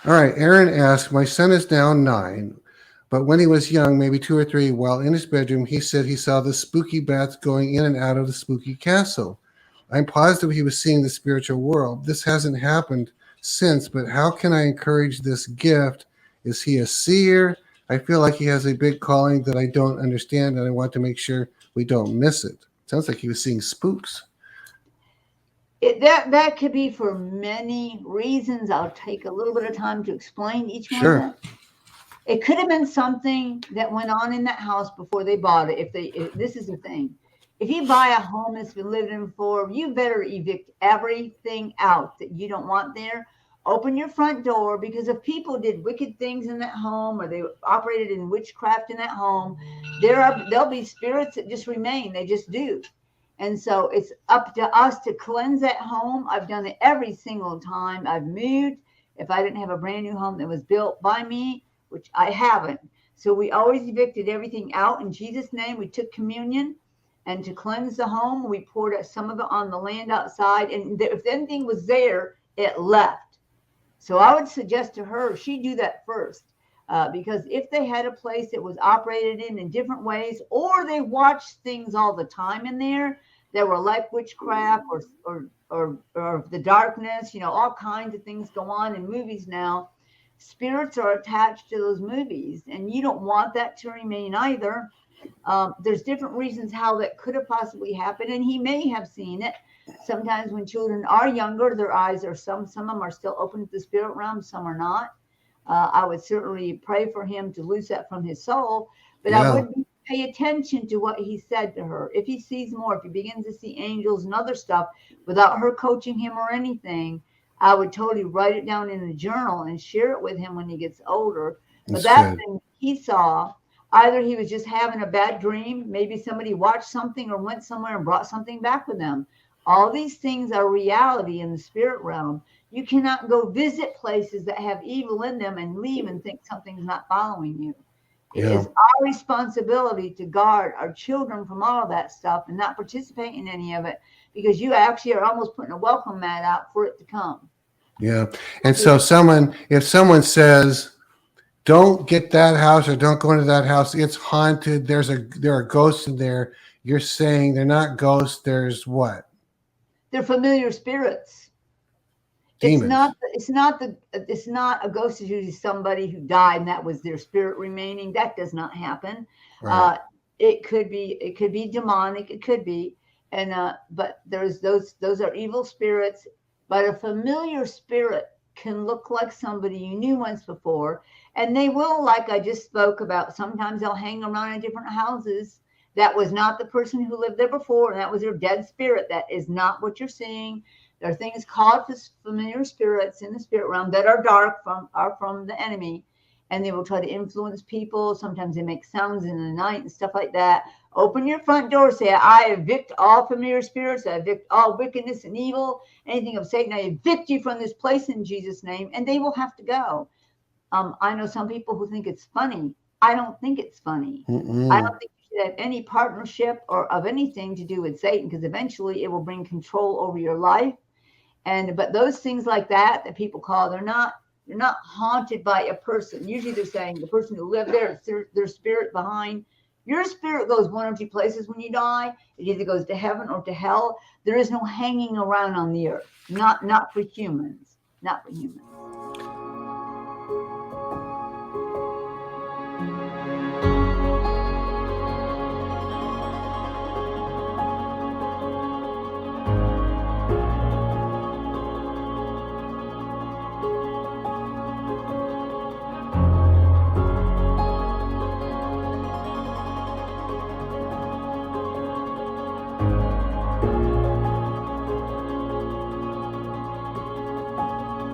All right. Aaron asks, my son is now 9, but when he was young, maybe 2 or 3, while in his bedroom, he said he saw the spooky bats going in and out of the spooky castle. I'm positive he was seeing the spiritual world. This hasn't happened since, but how can I encourage this gift? Is he a seer? I feel like he has a big calling that I don't understand, and I want to make sure we don't miss it. Sounds like he was seeing spooks. That could be for many reasons. I'll take a little bit of time to explain each one of Sure. them. It could have been something that went on in that house before they bought it. If this is the thing, if you buy a home that's been lived in before, you better evict everything out that you don't want there. Open your front door, because if people did wicked things in that home or they operated in witchcraft in that home, there'll be spirits that just remain. They just do. And so it's up to us to cleanse that home. I've done it every single time I've moved. If I didn't have a brand new home that was built by me, which I haven't. So we always evicted everything out in Jesus' name. We took communion, and to cleanse the home, we poured some of it on the land outside. And if anything was there, it left. So I would suggest to her she do that first. Because if they had a place that was operated in different ways, or they watched things all the time in there that were like witchcraft or the darkness, all kinds of things go on in movies now. Spirits are attached to those movies, and you don't want that to remain either. There's different reasons how that could have possibly happened, and he may have seen it. Sometimes when children are younger, their eyes are some of them are still open to the spirit realm, some are not. I would certainly pray for him to loose that from his soul, but I Yeah. would pay attention to what he said to her. If he sees more, if he begins to see angels and other stuff without her coaching him or anything, I would totally write it down in a journal and share it with him when he gets older. But That's that good. thing he saw, either he was just having a bad dream, maybe somebody watched something or went somewhere and brought something back with them. All these things are reality in the spirit realm. You cannot go visit places that have evil in them and leave and think something's not following you. It Yeah. is our responsibility to guard our children from all of that stuff and not participate in any of it, because you actually are almost putting a welcome mat out for it to come. Yeah. And so if someone says, don't get that house or don't go into that house, it's haunted, there are ghosts in there, you're saying they're not ghosts, there's what? They're familiar spirits. It's not Demons. it's not a ghost. Is usually somebody who died and that was their spirit remaining. That does not happen. Right. uh it could be demonic, it could be. And but there's those are evil spirits. But a familiar spirit can look like somebody you knew once before, and they will, like I just spoke about, sometimes they'll hang around in different houses. That was not the person who lived there before, and that was their dead spirit. That is not what you're seeing. There are things called familiar spirits in the spirit realm that are dark, from the enemy, and they will try to influence people. Sometimes they make sounds in the night and stuff like that. Open your front door, say, I evict all familiar spirits, I evict all wickedness and evil, anything of Satan. I evict you from this place in Jesus' name, and they will have to go. I know some people who think it's funny. I don't think it's funny. I Mm-mm. don't think you should have any partnership or of anything to do with Satan, because eventually it will bring control over your life. And but those things like that people call, they're not haunted by a person. Usually they're saying the person who lived there, it's their spirit behind. Your spirit goes one or two places when you die. It either goes to heaven or to hell. There is no hanging around on the earth. Not for humans. Not for humans.